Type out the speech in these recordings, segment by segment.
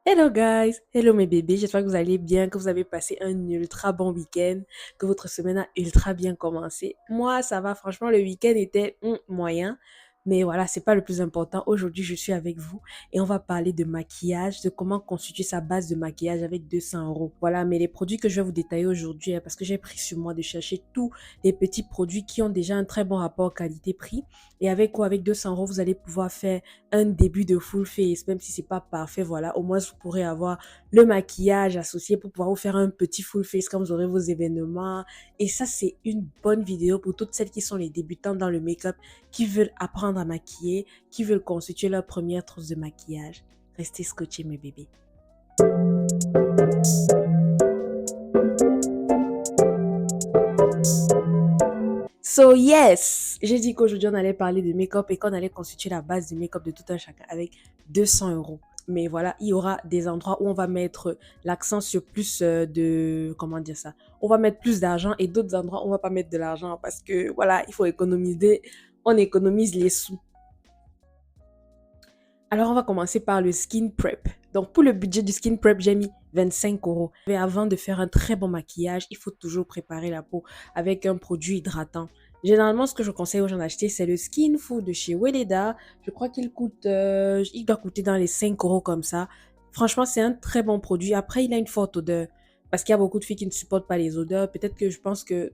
Hello guys, hello mes bébés, j'espère que vous allez bien, que vous avez passé un ultra bon week-end, que votre semaine a ultra bien commencé. Moi, ça va, franchement, le week-end était moyen, mais voilà, c'est pas le plus important. Aujourd'hui, je suis avec vous et on va parler de maquillage, de comment constituer sa base de maquillage avec 200 euros. Voilà, mais les produits que je vais vous détailler aujourd'hui, parce que j'ai pris sur moi de chercher tous les petits produits qui ont déjà un très bon rapport qualité-prix. Et avec quoi, avec 200 euros, vous allez pouvoir faire un début de full face, même si c'est pas parfait, voilà, au moins vous pourrez avoir le maquillage associé pour pouvoir vous faire un petit full face quand vous aurez vos événements. Et ça, c'est une bonne vidéo pour toutes celles qui sont les débutants dans le make-up, qui veulent apprendre à maquiller, qui veulent constituer leur première trousse de maquillage. Restez scotchés, mes bébés. So yes, j'ai dit qu'aujourd'hui on allait parler de make-up et qu'on allait constituer la base du make-up de tout un chacun avec 200 euros. Mais voilà, il y aura des endroits où on va mettre l'accent sur plus de, comment dire ça, on va mettre plus d'argent et d'autres endroits où on va pas mettre de l'argent parce que voilà, il faut économiser, on économise les sous. Alors on va commencer par le skin prep. Donc pour le budget du skin prep, j'ai mis 25 euros. Mais avant de faire un très bon maquillage, il faut toujours préparer la peau avec un produit hydratant. Généralement, ce que je conseille aux gens d'acheter, c'est le Skin Food de chez Weleda. Je crois qu'il coûte, il doit coûter dans les 5 euros comme ça. Franchement, c'est un très bon produit. Après, il a une forte odeur. Parce qu'il y a beaucoup de filles qui ne supportent pas les odeurs. Peut-être que je pense que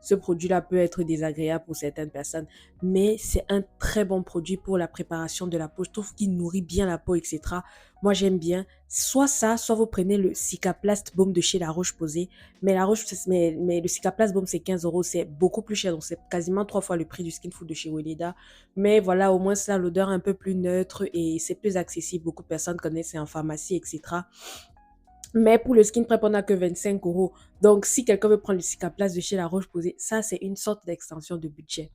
ce produit-là peut être désagréable pour certaines personnes. Mais c'est un très bon produit pour la préparation de la peau. Je trouve qu'il nourrit bien la peau, etc. Moi, j'aime bien. Soit ça, soit vous prenez le Cicaplast Baume de chez La Roche-Posay. Mais le Cicaplast Baume, c'est 15 euros. C'est beaucoup plus cher. Donc, c'est quasiment 3 fois le prix du Skin Food de chez Weleda. Mais voilà, au moins, ça a l'odeur un peu plus neutre et c'est plus accessible. Beaucoup de personnes connaissent, c'est en pharmacie, etc. Mais pour le skin prep, on n'a que 25 euros. Donc, si quelqu'un veut prendre le Cicaplast de chez La Roche-Posay, ça, c'est une sorte d'extension de budget.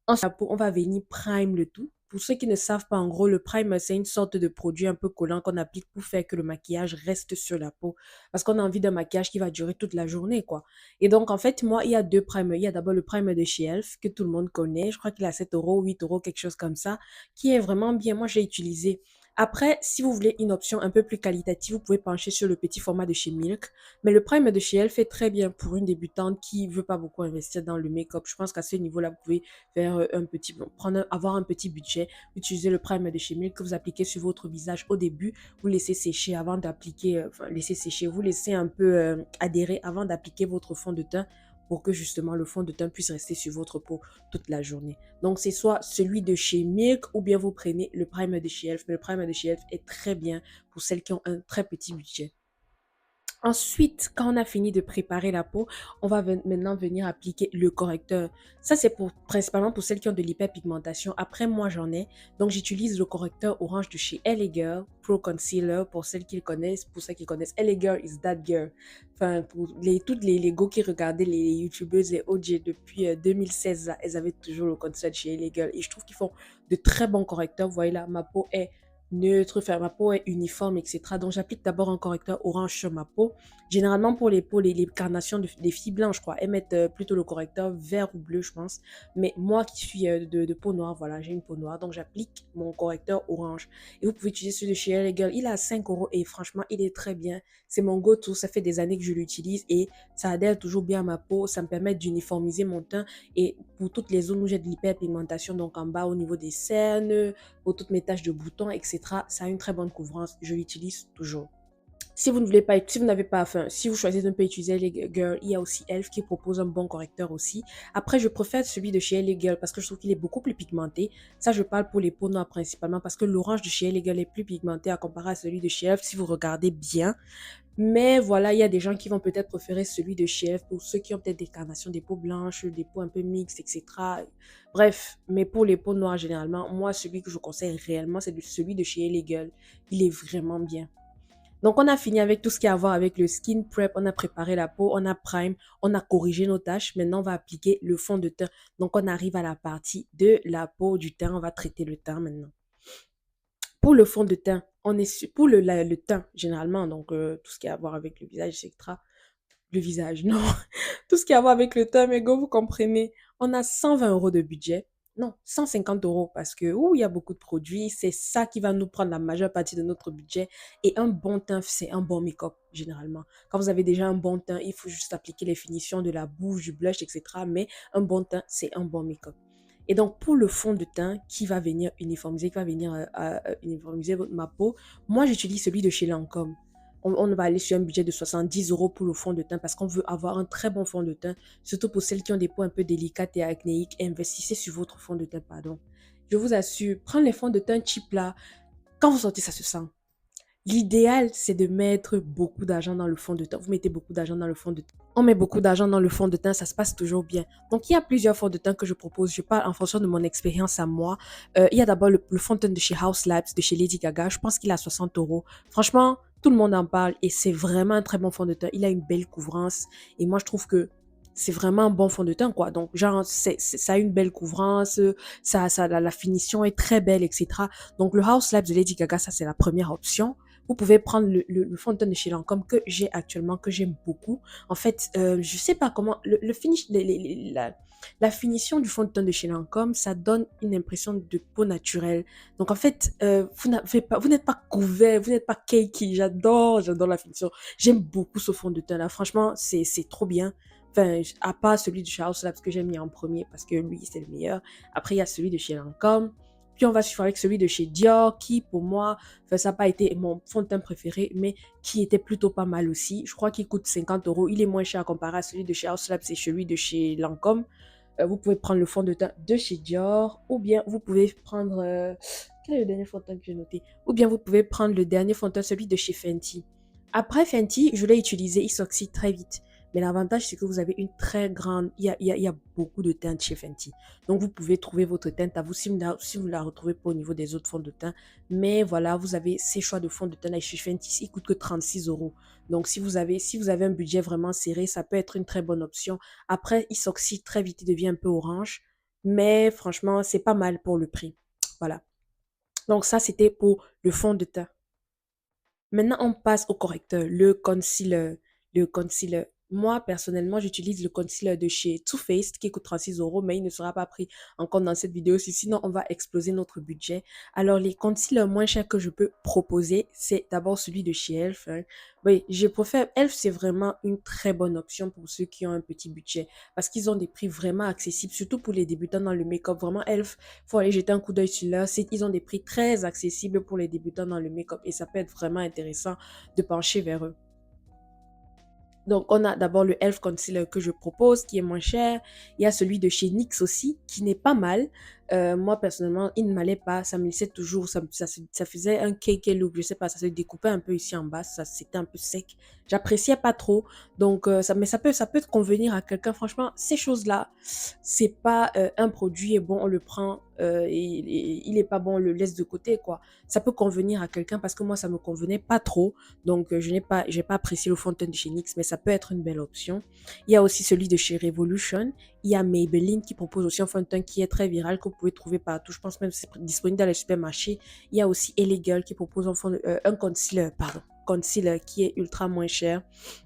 Ensuite, on va venir prime le tout. Pour ceux qui ne savent pas, en gros, le prime, c'est une sorte de produit un peu collant qu'on applique pour faire que le maquillage reste sur la peau. Parce qu'on a envie d'un maquillage qui va durer toute la journée, quoi. Et donc, en fait, moi, il y a deux primes. Il y a d'abord le prime de chez Elf, que tout le monde connaît. Je crois qu'il a 7 euros, 8 euros, quelque chose comme ça, qui est vraiment bien. Moi, j'ai utilisé. Après, si vous voulez une option un peu plus qualitative, vous pouvez pencher sur le petit format de chez Milk. Mais le prime de chez Elf est très bien pour une débutante qui veut pas beaucoup investir dans le make-up. Je pense qu'à ce niveau-là, vous pouvez faire un petit, bon, avoir un petit budget, utiliser le primer de chez Milk que vous appliquez sur votre visage au début, vous laissez sécher avant d'appliquer, enfin laissez sécher, vous laissez un peu adhérer avant d'appliquer votre fond de teint pour que justement le fond de teint puisse rester sur votre peau toute la journée. Donc c'est soit celui de chez Milk ou bien vous prenez le primer de chez Elf, mais le primer de chez Elf est très bien pour celles qui ont un très petit budget. Ensuite, quand on a fini de préparer la peau, on va maintenant venir appliquer le correcteur. Ça, c'est principalement pour celles qui ont de l'hyperpigmentation. Après, moi, j'en ai. Donc, j'utilise le correcteur orange de chez LA Girl Pro Concealer pour celles qui le connaissent. Pour ceux qui connaissent, LA Girl is that girl. Enfin, pour toutes les go qui regardaient les youtubeuses et OG depuis 2016, là, elles avaient toujours le concealer de chez LA Girl. Et je trouve qu'ils font de très bons correcteurs. Vous voyez là, ma peau est neutre, faire ma peau est uniforme, etc. Donc, j'applique d'abord un correcteur orange sur ma peau. Généralement, pour les peaux, les carnations des filles blanches, je crois, elles mettent plutôt le correcteur vert ou bleu, je pense. Mais moi qui suis de peau noire, voilà, j'ai une peau noire, donc j'applique mon correcteur orange. Et vous pouvez utiliser celui de chez LA Girl. Il est à 5 euros et franchement, il est très bien. C'est mon go-to, ça fait des années que je l'utilise et ça adhère toujours bien à ma peau. Ça me permet d'uniformiser mon teint et pour toutes les zones où j'ai de l'hyperpigmentation, donc en bas au niveau des cernes, pour toutes mes taches de boutons, etc. Ça a une très bonne couvrance. Je l'utilise toujours. Si vous ne voulez pas, si vous n'avez pas, enfin, si vous choisissez de ne pas utiliser LA Girl, il y a aussi Elf qui propose un bon correcteur aussi. Après, je préfère celui de chez LA Girl parce que je trouve qu'il est beaucoup plus pigmenté. Ça, je parle pour les peaux noires principalement parce que l'orange de chez LA Girl est plus pigmenté à comparer à celui de chez Elf si vous regardez bien. Mais voilà, il y a des gens qui vont peut-être préférer celui de chez Elf pour ceux qui ont peut-être des carnations, des peaux blanches, des peaux un peu mixtes, etc. Bref, mais pour les peaux noires généralement, moi, celui que je conseille réellement, c'est celui de chez LA Girl. Il est vraiment bien. Donc, on a fini avec tout ce qui a à voir avec le skin prep. On a préparé la peau, on a prime, on a corrigé nos taches. Maintenant, on va appliquer le fond de teint. Donc, on arrive à la partie de la peau, du teint. On va traiter le teint maintenant. Pour le fond de teint, on est pour le teint, généralement, donc tout ce qui a à voir avec le visage, etc. Le visage, non. Tout ce qui a à voir avec le teint, mais go, vous comprenez. On a 120 euros de budget. Non, 150 € parce que, ouh, il y a beaucoup de produits. C'est ça qui va nous prendre la majeure partie de notre budget. Et un bon teint, c'est un bon make-up, généralement. Quand vous avez déjà un bon teint, il faut juste appliquer les finitions de la bouche, du blush, etc. Mais un bon teint, c'est un bon make-up. Et donc, pour le fond de teint qui va venir uniformiser, qui va venir uniformiser ma peau, moi, j'utilise celui de chez Lancôme. On va aller sur un budget de 70 € pour le fond de teint parce qu'on veut avoir un très bon fond de teint, surtout pour celles qui ont des peaux un peu délicates et acnéiques. Investissez sur votre fond de teint, pardon. Je vous assure, prendre les fonds de teint cheap là, quand vous sortez, ça se sent. L'idéal, c'est de mettre beaucoup d'argent dans le fond de teint. Vous mettez beaucoup d'argent dans le fond de teint. On met beaucoup d'argent dans le fond de teint, ça se passe toujours bien. Donc, il y a plusieurs fonds de teint que je propose. Je parle en fonction de mon expérience à moi. Il y a d'abord le fond de teint de chez House Labs, de chez Lady Gaga. Je pense qu'il est à 60 €. Franchement, tout le monde en parle et c'est vraiment un très bon fond de teint. Il a une belle couvrance et moi, je trouve que c'est vraiment un bon fond de teint, quoi. Donc, genre, ça a une belle couvrance, la finition est très belle, etc. Donc, le House Labs de Lady Gaga, ça, c'est la première option. Vous pouvez prendre le fond de teint de chez Lancôme que j'ai actuellement, que j'aime beaucoup. En fait, je sais pas comment, le finish, la finition du fond de teint de chez Lancôme, ça donne une impression de peau naturelle. Donc, en fait, vous n'êtes pas couvert, vous n'êtes pas cakey. J'adore la finition. J'aime beaucoup ce fond de teint-là. Franchement, c'est trop bien. Enfin, à part celui de chez House Labs que j'ai mis en premier parce que lui, c'est le meilleur. Après, il y a celui de chez Lancôme. Puis on va suivre avec celui de chez Dior, qui pour moi, enfin, ça n'a pas été mon fond de teint préféré, mais qui était plutôt pas mal aussi. Je crois qu'il coûte 50 €. Il est moins cher comparé à celui de chez House Labs et celui de chez Lancôme. Vous pouvez prendre le fond de teint de chez Dior, ou bien vous pouvez prendre... quel est le dernier fond de teint que j'ai noté? Ou bien vous pouvez prendre le dernier fond de teint, celui de chez Fenty. Après Fenty, je l'ai utilisé, il s'oxyde très vite. Mais l'avantage, c'est que vous avez une très grande... Il y a beaucoup de teintes chez Fenty. Donc, vous pouvez trouver votre teinte à vous si vous la retrouvez pas au niveau des autres fonds de teint. Mais voilà, vous avez ces choix de fonds de teint chez Fenty. Ils coûtent que 36 €. Donc, si vous avez un budget vraiment serré, ça peut être une très bonne option. Après, il s'oxyde très vite, il devient un peu orange. Mais franchement, c'est pas mal pour le prix. Voilà. Donc, ça, c'était pour le fond de teint. Maintenant, on passe au correcteur, le concealer. Le concealer. Moi, personnellement, j'utilise le concealer de chez Too Faced qui coûte 36 €, mais il ne sera pas pris en compte dans cette vidéo, sinon on va exploser notre budget. Alors, les concealers moins chers que je peux proposer, c'est d'abord celui de chez Elf, hein. Oui, je préfère Elf, c'est vraiment une très bonne option pour ceux qui ont un petit budget parce qu'ils ont des prix vraiment accessibles, surtout pour les débutants dans le make-up. Vraiment, Elf, faut aller jeter un coup d'œil sur leur site. Ils ont des prix très accessibles pour les débutants dans le make-up et ça peut être vraiment intéressant de pencher vers eux. Donc, on a d'abord le Elf Concealer que je propose, qui est moins cher. Il y a celui de chez NYX aussi, qui n'est pas mal. Moi, personnellement, il ne m'allait pas. Ça me laissait toujours, ça faisait un cake look. Je sais pas, ça se découpait un peu ici en bas. C'était un peu sec. J'appréciais pas trop. Donc, mais ça peut convenir à quelqu'un. Franchement, ces choses-là, c'est pas un produit est bon, on le prend et il est pas bon, on le laisse de côté, quoi. Ça peut convenir à quelqu'un parce que moi, ça me convenait pas trop. Donc, j'ai pas apprécié le fond de teint de chez NYX, mais ça peut être une belle option. Il y a aussi celui de chez Revolution. Il y a Maybelline qui propose aussi un fond de teint qui est très viral, que vous pouvez trouver partout. Je pense même que c'est disponible dans les supermarchés. Il y a aussi LA Girl qui propose un concealer, pardon, concealer qui est ultra moins cher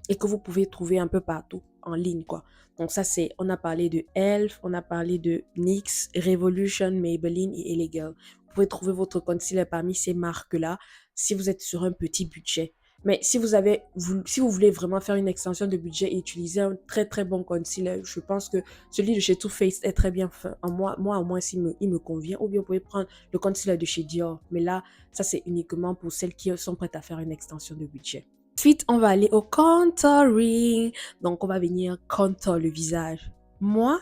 et que vous pouvez trouver un peu partout en ligne, quoi. Donc ça, on a parlé de Elf, on a parlé de NYX, Revolution, Maybelline et LA Girl. Vous pouvez trouver votre concealer parmi ces marques-là si vous êtes sur un petit budget. Mais si vous voulez vraiment faire une extension de budget et utiliser un très très bon concealer, je pense que celui de chez Too Faced est très bien fait. Moi au moins, il me convient. Ou bien vous pouvez prendre le concealer de chez Dior. Mais là, ça c'est uniquement pour celles qui sont prêtes à faire une extension de budget. Ensuite, on va aller au contouring. Donc, on va venir contour le visage. Moi,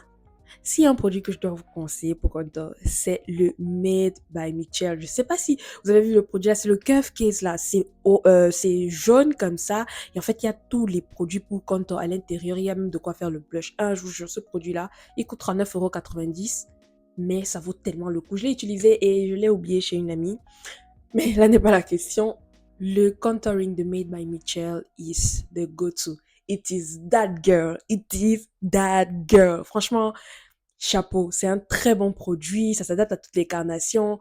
s'il y a un produit que je dois vous conseiller pour contour, c'est le Made by Michelle. Je ne sais pas si vous avez vu le produit là, c'est le Curve Case là. C'est jaune comme ça. Et en fait, il y a tous les produits pour contour à l'intérieur. Il y a même de quoi faire le blush. Je vous jure, ce produit-là, il coûte 39,90 €. Mais ça vaut tellement le coup. Je l'ai utilisé et je l'ai oublié chez une amie. Mais là n'est pas la question. Le contouring de Made by Michelle is the go-to. It is that girl. It is that girl. Franchement, chapeau. C'est un très bon produit. Ça s'adapte à toutes les carnations.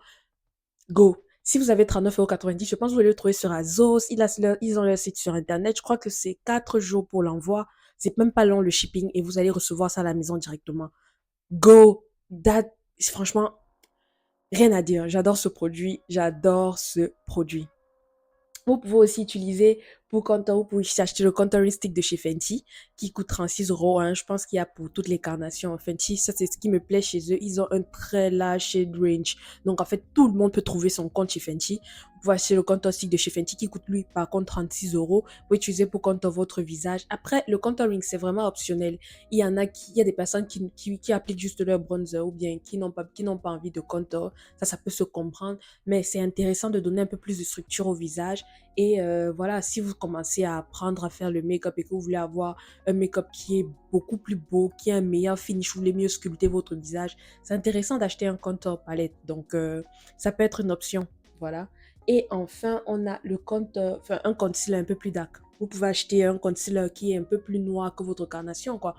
Go. Si vous avez 39,90 €, je pense que vous allez le trouver sur Azos. Ils ont leur site sur Internet. Je crois que c'est 4 jours pour l'envoi. C'est même pas long le shipping et vous allez recevoir ça à la maison directement. Go. That Franchement, rien à dire. J'adore ce produit. J'adore ce produit. Vous pouvez aussi utiliser pour contour, vous pouvez acheter le contouring stick de chez Fenty qui coûte 36 €, hein. Je pense qu'il y a pour toutes les carnations. Fenty, ça c'est ce qui me plaît chez eux. Ils ont un très large shade range. Donc en fait, tout le monde peut trouver son compte chez Fenty. Vous pouvez acheter le contour stick de chez Fenty qui coûte lui par contre 36 €. Vous pouvez utiliser pour contour votre visage. Après, le contouring, c'est vraiment optionnel. Il y a des personnes qui appliquent juste leur bronzer ou bien qui n'ont pas envie de contour. Ça peut se comprendre. Mais c'est intéressant de donner un peu plus de structure au visage et voilà, si vous commencez à apprendre à faire le make-up et que vous voulez avoir un make-up qui est beaucoup plus beau, qui a un meilleur finish, vous voulez mieux sculpter votre visage, c'est intéressant d'acheter un contour palette. Donc, ça peut être une option. Voilà. Et enfin, on a le contour, enfin, un concealer un peu plus dark. Vous pouvez acheter un concealer qui est un peu plus noir que votre carnation, quoi.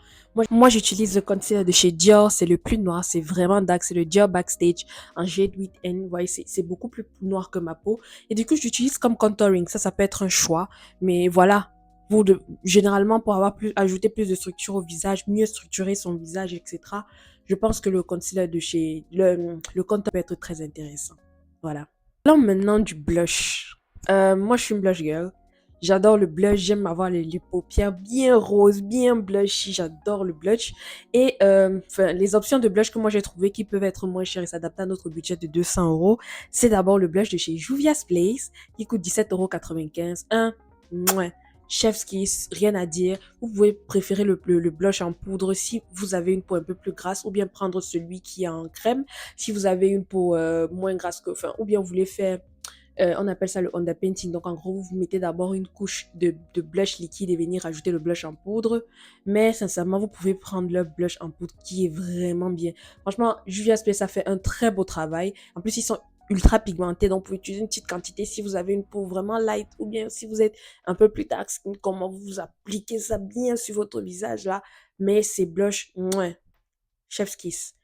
Moi j'utilise le concealer de chez Dior, c'est le plus noir, c'est vraiment dark, c'est le Dior Backstage en Jade 8N. Vous voyez, c'est beaucoup plus noir que ma peau. Et du coup, je l'utilise comme contouring. Ça peut être un choix. Mais voilà, généralement, pour ajouter plus de structure au visage, mieux structurer son visage, etc., je pense que le concealer de chez... Le contour peut être très intéressant. Voilà. Parlons maintenant du blush. Moi, je suis une blush girl. J'adore le blush. J'aime avoir les paupières bien roses, bien blushy. J'adore le blush. Et les options de blush que moi j'ai trouvées qui peuvent être moins chères et s'adapter à notre budget de 200 €, c'est d'abord le blush de chez Juvia's Place qui coûte 17,95 €. Mouais, Chef's Kiss, rien à dire. Vous pouvez préférer le blush en poudre si vous avez une peau un peu plus grasse ou bien prendre celui qui est en crème si vous avez une peau moins grasse ou bien vous voulez faire, on appelle ça le underpainting. Donc en gros, vous mettez d'abord une couche de blush liquide et venir rajouter le blush en poudre. Mais sincèrement, vous pouvez prendre le blush en poudre qui est vraiment bien. Franchement, Juvia's Place a fait un très beau travail. En plus, ils sont ultra pigmentés, donc vous pouvez utiliser une petite quantité si vous avez une peau vraiment light ou bien si vous êtes un peu plus dark skin, comment vous appliquez ça bien sur votre visage là. Mais ces blushs, mouais, chef's kiss.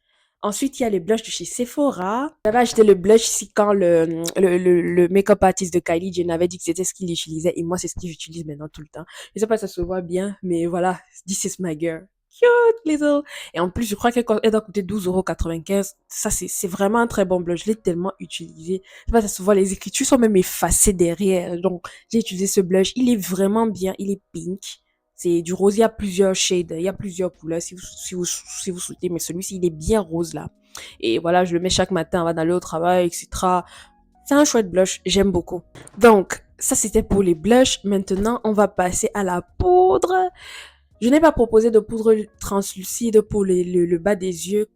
Ensuite, il y a les blushs de chez Sephora. J'avais acheté le blush ici quand le make-up artist de Kylie Jenner avait dit que c'était ce qu'il utilisait. Et moi, c'est ce que j'utilise maintenant tout le temps. Je sais pas si ça se voit bien, mais voilà. This is my girl. Cute little. Et en plus, je crois qu'elle doit coûter 12,95 €. Ça, c'est vraiment un très bon blush. Je l'ai tellement utilisé. Je sais pas si ça se voit, les écritures sont même effacées derrière. Donc, j'ai utilisé ce blush. Il est vraiment bien. Il est pink. C'est du rose, il y a plusieurs shades, il y a plusieurs couleurs si vous souhaitez, mais celui-ci, il est bien rose là. Et voilà, je le mets chaque matin avant d'aller au travail, etc. C'est un chouette blush, j'aime beaucoup. Donc, ça c'était pour les blushs. Maintenant, on va passer à la poudre. Je n'ai pas proposé de poudre translucide pour le bas des yeux,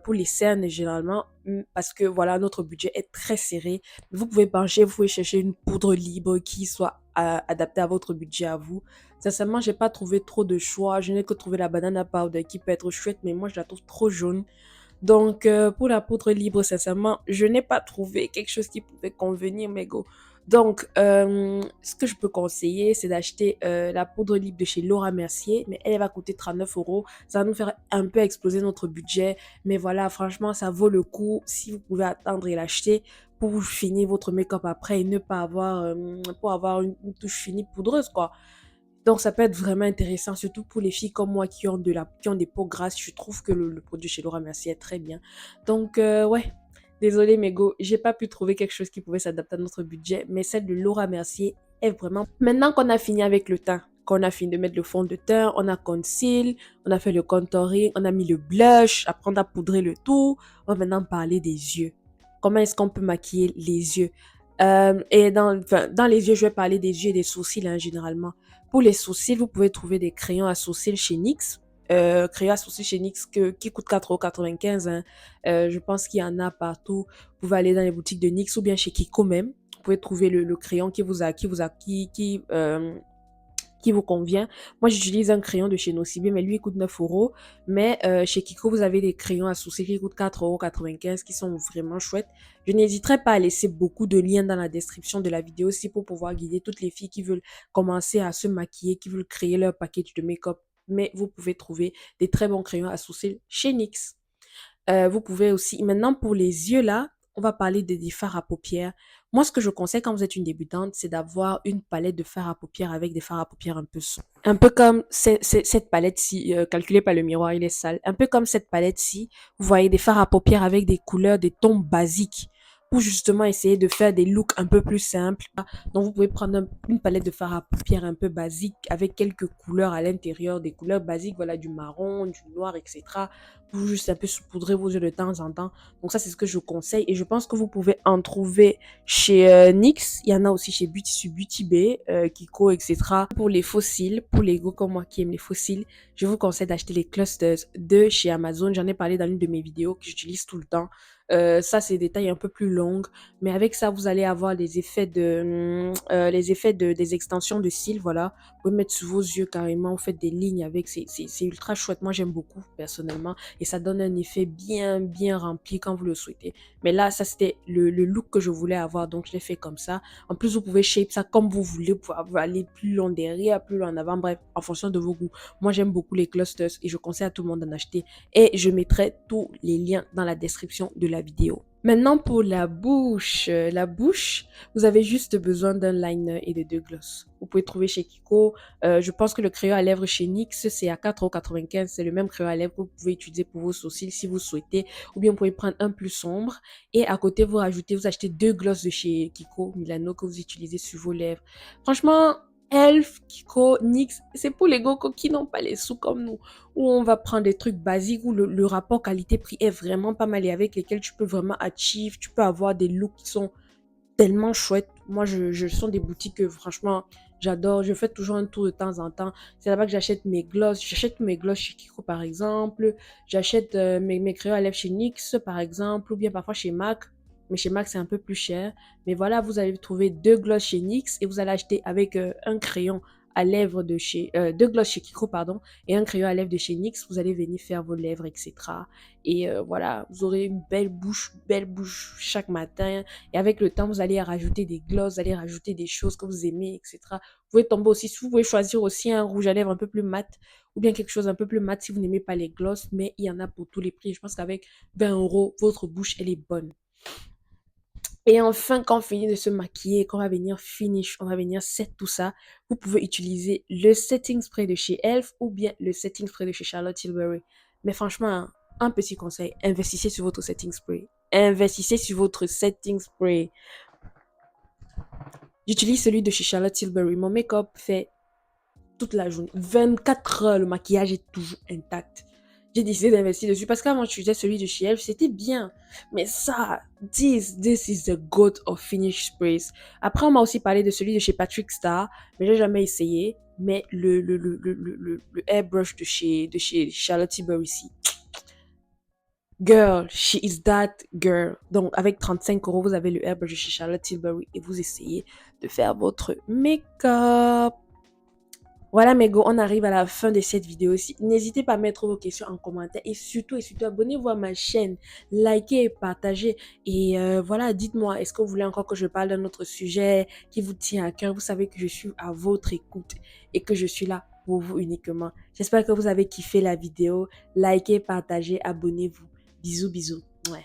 pour les cernes généralement, parce que voilà, notre budget est très serré. Vous pouvez pencher, vous pouvez chercher une poudre libre qui soit adaptée à votre budget à vous. Sincèrement, j'ai pas trouvé trop de choix. Je n'ai que trouvé la banana powder qui peut être chouette, mais moi je la trouve trop jaune. Donc, pour la poudre libre, sincèrement, je n'ai pas trouvé quelque chose qui pouvait convenir mes go. Donc, ce que je peux conseiller, c'est d'acheter la poudre libre de chez Laura Mercier, mais elle va coûter 39 €. Ça va nous faire un peu exploser notre budget, mais voilà, franchement, ça vaut le coup si vous pouvez attendre et l'acheter pour finir votre make-up après et ne pas avoir, pour avoir une touche finie poudreuse, quoi. Donc, ça peut être vraiment intéressant, surtout pour les filles comme moi qui ont des peaux grasses. Je trouve que le produit chez Laura Mercier est très bien. Donc, ouais, désolée, mais go, j'ai pas pu trouver quelque chose qui pouvait s'adapter à notre budget, mais celle de Laura Mercier est vraiment... Maintenant qu'on a fini avec le teint, qu'on a fini de mettre le fond de teint, on a conceal, on a fait le contouring, on a mis le blush, après on a poudré le tout, on va maintenant parler des yeux. Comment est-ce qu'on peut maquiller les yeux? Et dans les yeux, je vais parler des yeux et des sourcils, hein, généralement. Pour les sourcils, vous pouvez trouver des crayons à sourcils chez NYX. Crayons à sourcils chez NYX qui coûtent 4,95 €, hein. Je pense qu'il y en a partout. Vous pouvez aller dans les boutiques de NYX ou bien chez Kiko même. Vous pouvez trouver le crayon qui vous convient. Moi, j'utilise un crayon de chez Nocibé, mais lui, il coûte 9 €. Mais chez Kiko, vous avez des crayons à sourcils qui coûtent 4,95 € qui sont vraiment chouettes. Je n'hésiterai pas à laisser beaucoup de liens dans la description de la vidéo aussi pour pouvoir guider toutes les filles qui veulent commencer à se maquiller, qui veulent créer leur package de make-up. Mais vous pouvez trouver des très bons crayons à sourcils chez NYX. Vous pouvez aussi, maintenant pour les yeux là, on va parler des fards à paupières. Moi, ce que je conseille quand vous êtes une débutante, c'est d'avoir une palette de fards à paupières avec des fards à paupières un peu sombres. Un peu comme cette palette-ci, calculée par le miroir, il est sale. Un peu comme cette palette-ci, vous voyez des fards à paupières avec des couleurs, des tons basiques pour justement essayer de faire des looks un peu plus simples. Donc, vous pouvez prendre une palette de fard à paupières un peu basique avec quelques couleurs à l'intérieur, des couleurs basiques, voilà, du marron, du noir, etc. Pour juste un peu saupoudrer vos yeux de temps en temps. Donc, ça, c'est ce que je conseille. Et je pense que vous pouvez en trouver chez NYX. Il y en a aussi chez Beauty Bay, Kiko, etc. Pour les fossiles, pour les go comme moi qui aiment les fossiles, je vous conseille d'acheter les clusters de chez Amazon. J'en ai parlé dans une de mes vidéos que j'utilise tout le temps. Ça, c'est des tailles un peu plus longues. Mais avec ça, vous allez avoir des extensions de cils, voilà. Vous pouvez mettre sous vos yeux carrément, vous faites des lignes avec. C'est ultra chouette. Moi, j'aime beaucoup, personnellement. Et ça donne un effet bien, bien rempli quand vous le souhaitez. Mais là, ça, c'était le look que je voulais avoir. Donc, je l'ai fait comme ça. En plus, vous pouvez shape ça comme vous voulez. Vous pouvez aller plus long derrière, plus long en avant. Bref, en fonction de vos goûts. Moi, j'aime beaucoup les clusters et je conseille à tout le monde d'en acheter. Et je mettrai tous les liens dans la description de la vidéo. Maintenant, pour la bouche. La bouche, vous avez juste besoin d'un liner et de 2 glosses. Vous pouvez trouver chez Kiko. Je pense que le crayon à lèvres chez NYX, c'est à 4,95 €. C'est le même crayon à lèvres que vous pouvez utiliser pour vos sourcils si vous souhaitez. Ou bien, vous pouvez prendre un plus sombre. Et à côté, vous achetez 2 glosses de chez Kiko Milano que vous utilisez sur vos lèvres. Franchement, Elf, Kiko, NYX, c'est pour les gocos qui n'ont pas les sous comme nous, où on va prendre des trucs basiques, où le rapport qualité-prix est vraiment pas mal et avec lesquels tu peux vraiment achieve, tu peux avoir des looks qui sont tellement chouettes. Moi, je sens des boutiques que franchement, j'adore. Je fais toujours un tour de temps en temps. C'est là-bas que j'achète mes glosses. J'achète mes glosses chez Kiko, par exemple. J'achète mes crayons à lèvres chez NYX, par exemple, ou bien parfois chez MAC. Mais chez MAC, c'est un peu plus cher. Mais voilà, vous allez trouver 2 glosses chez NYX et vous allez acheter avec un crayon à lèvres de chez... 2 glosses chez Kiko, pardon, et un crayon à lèvres de chez NYX. Vous allez venir faire vos lèvres, etc. Et voilà, vous aurez une belle bouche chaque matin. Et avec le temps, vous allez rajouter des glosses, vous allez rajouter des choses que vous aimez, etc. Vous pouvez tomber aussi, vous pouvez choisir aussi un rouge à lèvres un peu plus mat ou bien quelque chose un peu plus mat si vous n'aimez pas les glosses, mais il y en a pour tous les prix. Je pense qu'avec 20 €, votre bouche, elle est bonne. Et enfin, quand on finit de se maquiller, quand on va venir finish, on va venir set tout ça, vous pouvez utiliser le setting spray de chez Elf ou bien le setting spray de chez Charlotte Tilbury. Mais franchement, un petit conseil, investissez sur votre setting spray. Investissez sur votre setting spray. J'utilise celui de chez Charlotte Tilbury. Mon make-up fait toute la journée. 24 heures, le maquillage est toujours intact. J'ai décidé d'investir dessus parce qu'avant, je faisais celui de chez elle, c'était bien. Mais ça, this is the goat of finish sprays. Après, on m'a aussi parlé de celui de chez Patrick Star, mais j'ai jamais essayé. Mais le airbrush de chez Charlotte Tilbury ici. Girl, she is that girl. Donc, avec 35 €, vous avez le airbrush de chez Charlotte Tilbury et vous essayez de faire votre make-up. Voilà mes go, on arrive à la fin de cette vidéo aussi. N'hésitez pas à mettre vos questions en commentaire et surtout, abonnez-vous à ma chaîne, likez et partagez. Et voilà, dites-moi, est-ce que vous voulez encore que je parle d'un autre sujet qui vous tient à cœur? Vous savez que je suis à votre écoute et que je suis là pour vous uniquement. J'espère que vous avez kiffé la vidéo. Likez, partagez, abonnez-vous. Bisous, bisous. Ouais.